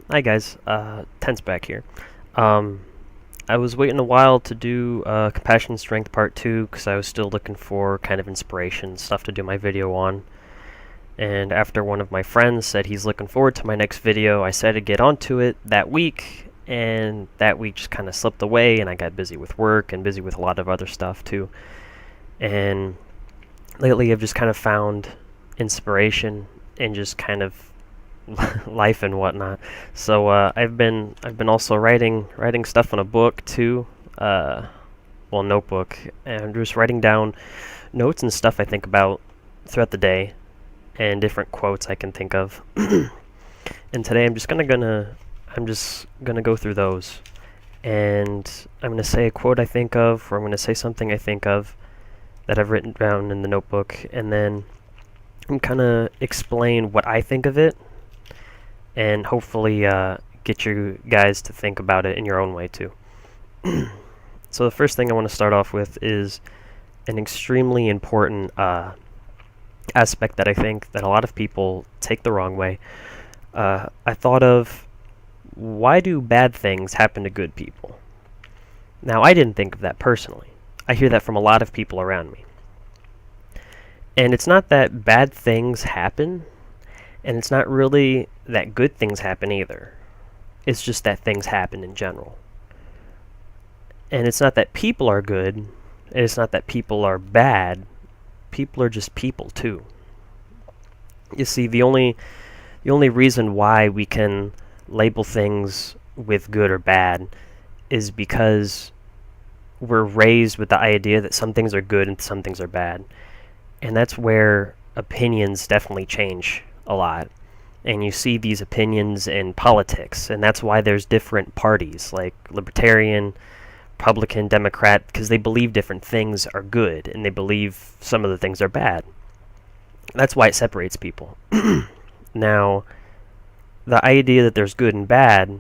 Hi guys, Tense back here. Um, I was waiting a while to do Compassion Strength Part 2 because I was still looking for kind of inspiration, stuff to do my video on. And after one of my friends said he's looking forward to my next video, I said to get onto it that week, and that week just kind of slipped away, and I got busy with work and busy with a lot of other stuff too. And lately I've just kind of found inspiration and just kind of life and whatnot. So I've been also writing stuff on a book too, notebook, and just writing down notes and stuff I think about throughout the day, and different quotes I can think of. And today I'm just gonna go through those, and I'm gonna say a quote I think of, or I'm gonna say something I think of that I've written down in the notebook, and then I'm gonna explain what I think of it and hopefully get you guys to think about it in your own way too. So the first thing I want to start off with is an extremely important aspect that I think that a lot of people take the wrong way. I thought of, why do bad things happen to good people? Now, I didn't think of that personally. I hear that from a lot of people around me. And it's not that bad things happen, and it's not really that good things happen either. It's just that things happen in general. And it's not that people are good, and it's not that people are bad. People are just people too. You see, the only reason why we can label things with good or bad is because we're raised with the idea that some things are good and some things are bad. And that's where opinions definitely change a lot. And you see these opinions in politics, and that's why there's different parties like Libertarian, Republican, Democrat, because they believe different things are good and they believe some of the things are bad. That's why it separates people. Now, the idea that there's good and bad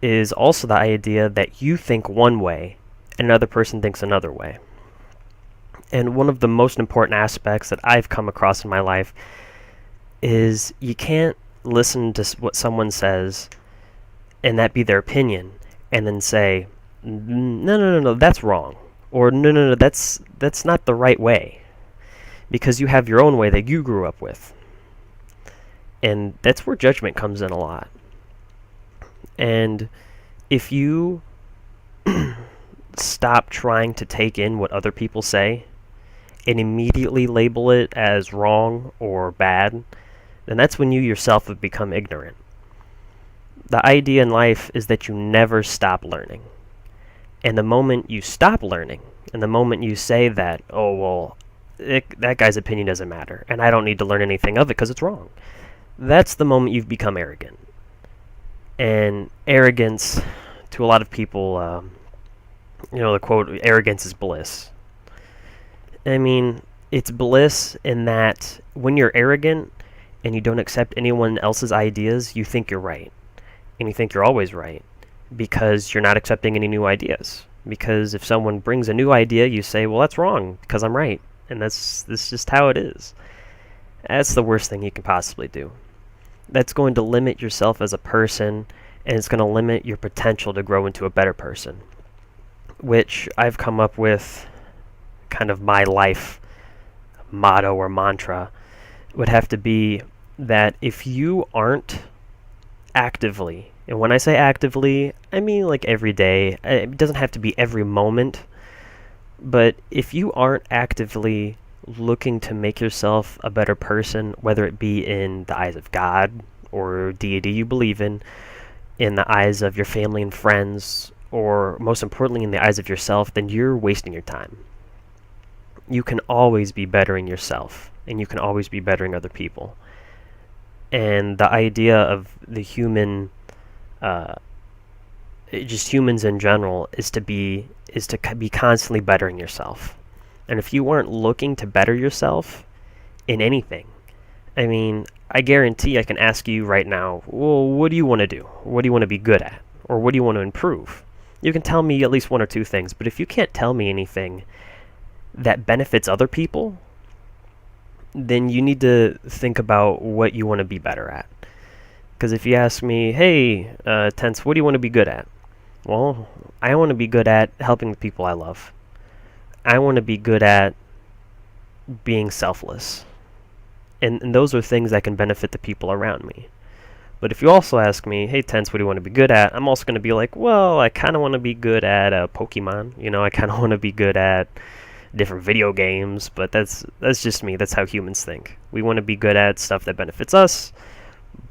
is also the idea that you think one way and another person thinks another way. And one of the most important aspects that I've come across in my life is you can't listen to what someone says and that be their opinion and then say, no, that's wrong, or no, that's not the right way, because you have your own way that you grew up with. And that's where judgment comes in a lot. And if you stop trying to take in what other people say and immediately label it as wrong or bad, then that's when you yourself have become ignorant. The idea in life is that you never stop learning. And the moment you stop learning, and the moment you say that, oh, well, that guy's opinion doesn't matter, and I don't need to learn anything of it because it's wrong, that's the moment you've become arrogant. And arrogance, to a lot of people, the quote, arrogance is bliss. I mean, it's bliss in that when you're arrogant and you don't accept anyone else's ideas, you think you're right. And you think you're always right because you're not accepting any new ideas. Because if someone brings a new idea, you say, well, that's wrong because I'm right. And that's just how it is. That's the worst thing you can possibly do. That's going to limit yourself as a person, and it's going to limit your potential to grow into a better person. Which I've come up with kind of my life motto or mantra would have to be that if you aren't actively, and when I say actively, I mean like every day, it doesn't have to be every moment, but if you aren't actively looking to make yourself a better person, whether it be in the eyes of God or deity you believe in the eyes of your family and friends, or most importantly in the eyes of yourself, then you're wasting your time. You can always be bettering yourself, and you can always be bettering other people. And the idea of the human, just humans in general, is to be constantly bettering yourself. And if you weren't looking to better yourself in anything, I mean, I guarantee I can ask you right now, well, what do you want to do? What do you want to be good at? Or what do you want to improve? You can tell me at least one or two things, but if you can't tell me anything that benefits other people, then you need to think about what you want to be better at. Because if you ask me, hey, Tense, what do you want to be good at? Well, I want to be good at helping the people I love. I want to be good at being selfless. And those are things that can benefit the people around me. But if you also ask me, hey, Tense, what do you want to be good at? I'm also going to be like, well, I kind of want to be good at Pokemon. You know, I kind of want to be good at different video games, but that's just me. That's how humans think. We want to be good at stuff that benefits us,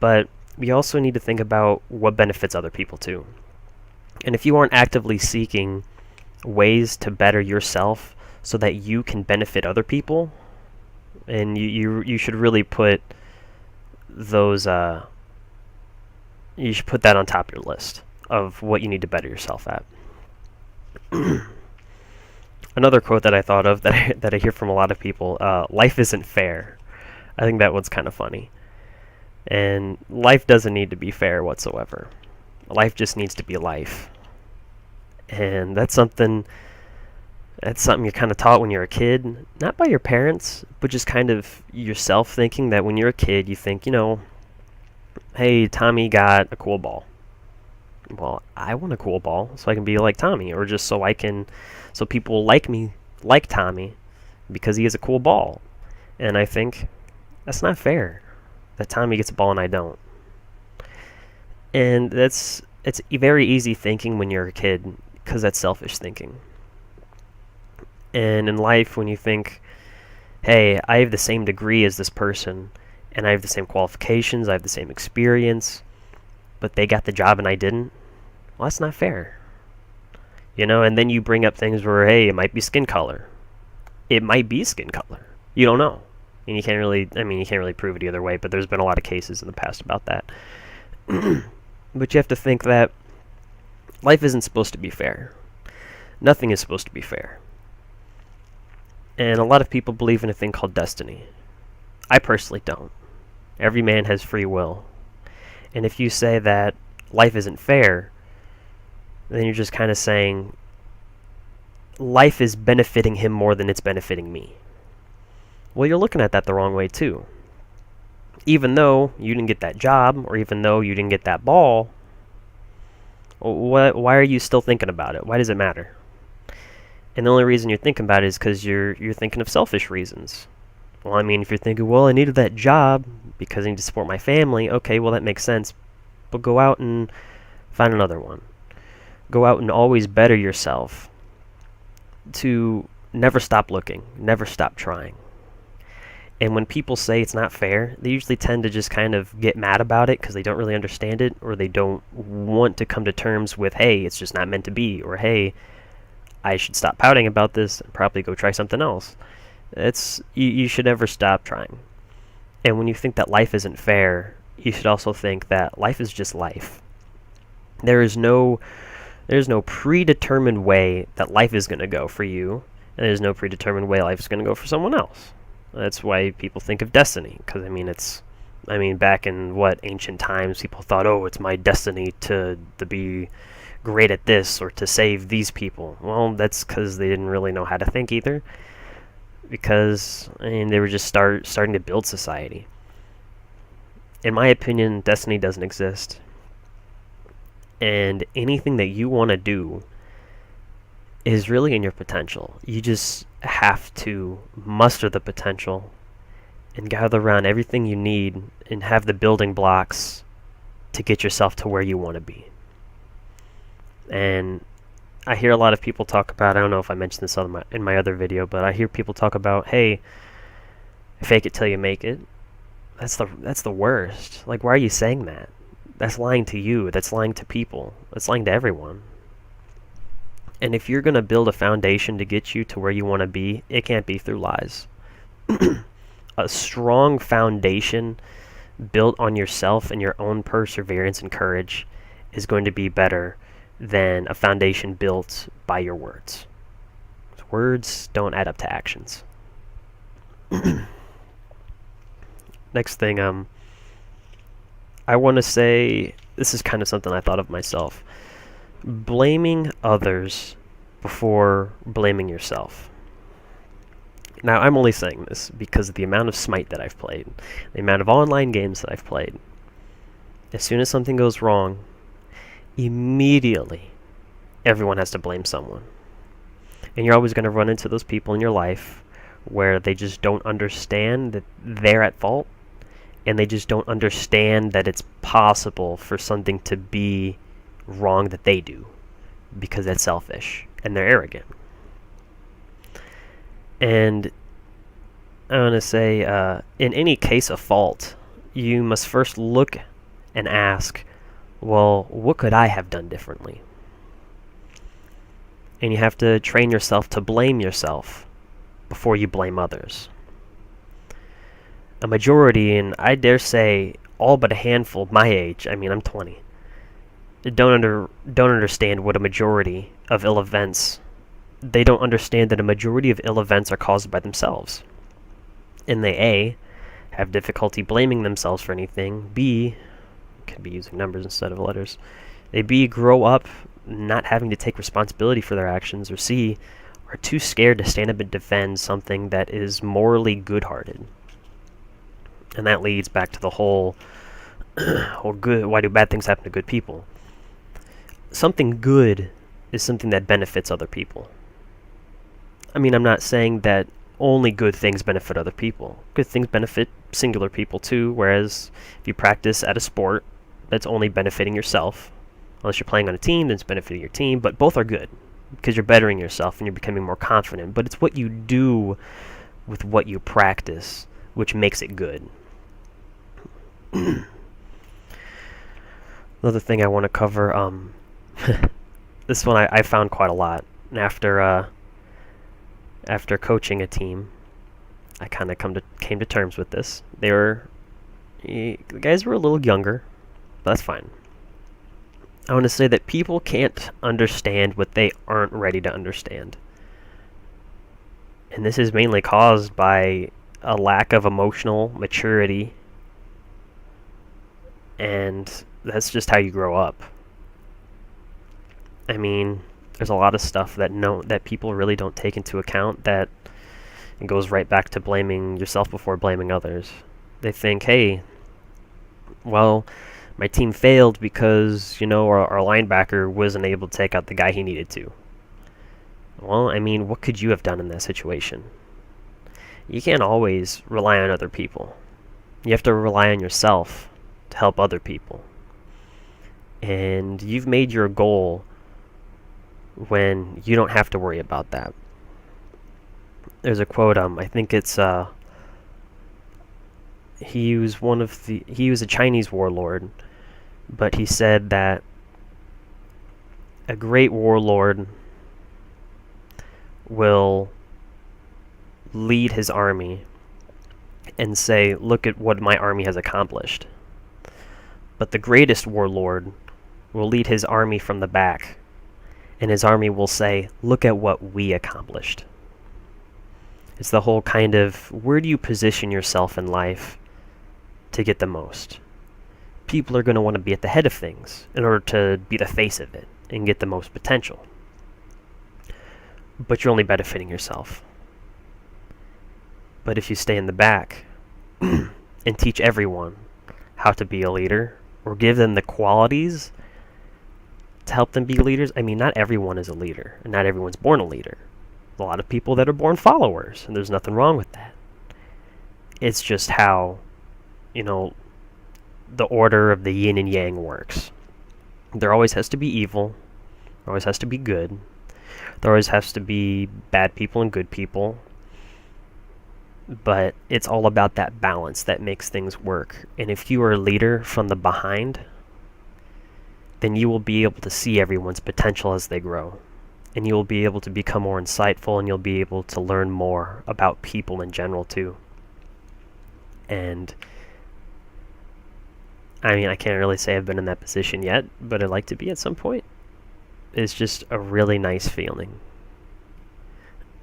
but we also need to think about what benefits other people too. And if you aren't actively seeking ways to better yourself so that you can benefit other people, and you should really put those you should put that on top of your list of what you need to better yourself at. Another quote that I thought of that I hear from a lot of people, life isn't fair. I think that one's kind of funny. And life doesn't need to be fair whatsoever. Life just needs to be life. And that's something you're kind of taught when you're a kid, not by your parents, but just kind of yourself thinking that when you're a kid, you think, hey, Tommy got a cool ball. Well, I want a cool ball so I can be like Tommy, or just so people like me, like Tommy, because he has a cool ball. And I think that's not fair that Tommy gets a ball and I don't. And it's very easy thinking when you're a kid, because that's selfish thinking. And in life, when you think, hey, I have the same degree as this person, and I have the same qualifications, I have the same experience, but they got the job and I didn't, well, that's not fair. And then you bring up things where, hey, it might be skin color. It might be skin color. You don't know. And you can't really prove it either way, but there's been a lot of cases in the past about that. But you have to think that life isn't supposed to be fair. Nothing is supposed to be fair. And a lot of people believe in a thing called destiny. I personally don't. Every man has free will. And if you say that life isn't fair, then you're just kind of saying life is benefiting him more than it's benefiting me. Well, you're looking at that the wrong way too. Even though you didn't get that job, or even though you didn't get that ball, why are you still thinking about it? Why does it matter? And the only reason you're thinking about it is because you're thinking of selfish reasons. Well, if you're thinking, well, I needed that job because I need to support my family, okay, well, that makes sense. But go out and find another one. Go out and always better yourself to never stop looking, never stop trying. And when people say it's not fair, they usually tend to just kind of get mad about it because they don't really understand it, or they don't want to come to terms with, hey, it's just not meant to be, or hey, I should stop pouting about this and probably go try something else. You should never stop trying. And when you think that life isn't fair, you should also think that life is just life. There's no predetermined way that life is going to go for you, and there's no predetermined way life is going to go for someone else. That's why people think of destiny, because back in ancient times, people thought, oh, it's my destiny to be great at this or to save these people. Well, that's because they didn't really know how to think either, because they were just starting to build society. In my opinion, destiny doesn't exist. And anything that you want to do is really in your potential. You just have to muster the potential and gather around everything you need and have the building blocks to get yourself to where you want to be. And I hear a lot of people talk about, I don't know if I mentioned this in my other video, but I hear people talk about, hey, fake it till you make it. That's the worst. Like, why are you saying that? That's lying to you. That's lying to people. That's lying to everyone. And if you're going to build a foundation to get you to where you want to be, it can't be through lies. A strong foundation built on yourself and your own perseverance and courage is going to be better than a foundation built by your words. Words don't add up to actions. Next thing, I want to say, this is kind of something I thought of myself. Blaming others before blaming yourself. Now, I'm only saying this because of the amount of Smite that I've played, the amount of online games that I've played. As soon as something goes wrong, immediately everyone has to blame someone. And you're always going to run into those people in your life where they just don't understand that they're at fault, and they just don't understand that it's possible for something to be wrong that they do, because that's selfish and they're arrogant. And I want to say, in any case of fault, you must first look and ask, well, what could I have done differently? And you have to train yourself to blame yourself before you blame others. A majority, and I dare say all but a handful my age, I mean I'm 20, don't understand what a majority of ill events. They don't understand that a majority of ill events are caused by themselves. And they A, have difficulty blaming themselves for anything, B, could be using numbers instead of letters, they B, grow up not having to take responsibility for their actions, or C, are too scared to stand up and defend something that is morally good-hearted. And that leads back to the whole good, why do bad things happen to good people? Something good is something that benefits other people. I mean, I'm not saying that only good things benefit other people. Good things benefit singular people too, whereas if you practice at a sport, that's only benefiting yourself. Unless you're playing on a team, then it's benefiting your team, but both are good because you're bettering yourself and you're becoming more confident. But it's what you do with what you practice which makes it good. Another thing I want to cover, this one I found quite a lot. And after coaching a team, I kind of came to terms with this. The guys were a little younger, but that's fine. I want to say that people can't understand what they aren't ready to understand. And this is mainly caused by a lack of emotional maturity, and that's just how you grow up. I mean, there's a lot of stuff that people really don't take into account, that it goes right back to blaming yourself before blaming others. They think, hey, well, my team failed because, our linebacker wasn't able to take out the guy he needed to. Well, I mean, what could you have done in that situation? You can't always rely on other people. You have to rely on yourself to help other people. And you've made your goal when you don't have to worry about that. There's a quote, I think it's, he was a Chinese warlord, but he said that a great warlord will lead his army and say, look at what my army has accomplished. But the greatest warlord will lead his army from the back, and his army will say, look at what we accomplished. It's the whole kind of, where do you position yourself in life to get the most? People are going to want to be at the head of things in order to be the face of it and get the most potential. But you're only benefiting yourself. But if you stay in the back and teach everyone how to be a leader, or give them the qualities to help them be leaders, I mean, not everyone is a leader, and not everyone's born a leader. A lot of people that are born followers, and there's nothing wrong with that. It's just how, the order of the yin and yang works. There always has to be evil. There always has to be good. There always has to be bad people and good people. But it's all about that balance that makes things work. And if you are a leader from the behind, then you will be able to see everyone's potential as they grow. And you will be able to become more insightful, and you'll be able to learn more about people in general too. And I mean, I can't really say I've been in that position yet, but I'd like to be at some point. It's just a really nice feeling.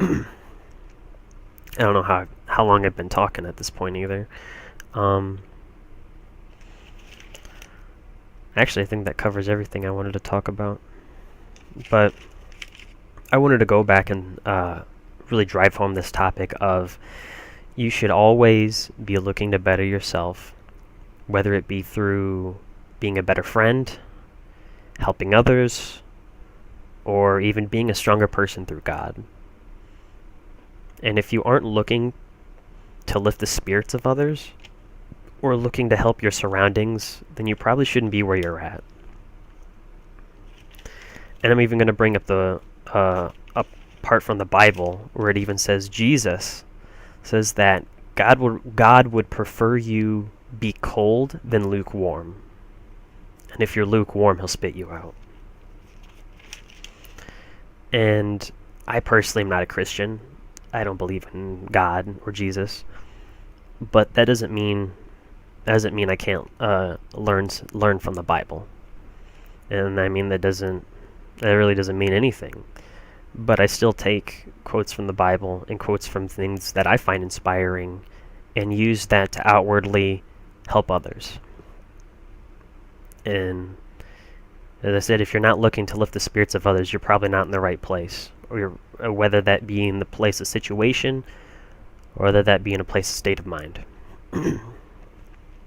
I don't know how long I've been talking at this point either. Actually, I think that covers everything I wanted to talk about. But I wanted to go back and really drive home this topic of, you should always be looking to better yourself, whether it be through being a better friend, helping others, or even being a stronger person through God. And if you aren't looking to lift the spirits of others, or looking to help your surroundings, then you probably shouldn't be where you're at. And I'm even going to bring up the a part from the Bible where it even says Jesus says that God would prefer you be cold than lukewarm. And if you're lukewarm, he'll spit you out. And I personally am not a Christian. I don't believe in God or Jesus. But that doesn't mean I can't learn from the Bible. And I mean that really doesn't mean anything. But I still take quotes from the Bible and quotes from things that I find inspiring and use that to outwardly help others. And as I said, if you're not looking to lift the spirits of others, you're probably not in the right place. Or whether that be in the place of situation, or whether that be in a place of state of mind.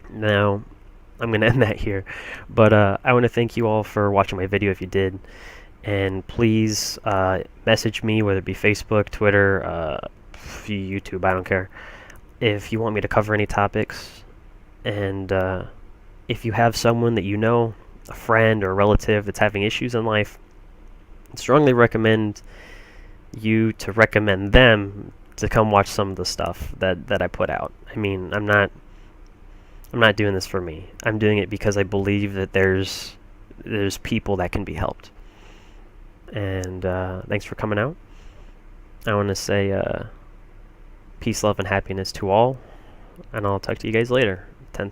Now, I'm going to end that here. But I want to thank you all for watching my video if you did. And please message me, whether it be Facebook, Twitter, YouTube, I don't care, if you want me to cover any topics. And if you have someone that you know, a friend or a relative that's having issues in life, I strongly recommend you to recommend them to come watch some of the stuff that I put out. I mean, I'm not doing this for me. I'm doing it because I believe that there's people that can be helped. And thanks for coming out. I want to say peace, love, and happiness to all. And I'll talk to you guys later. 10th.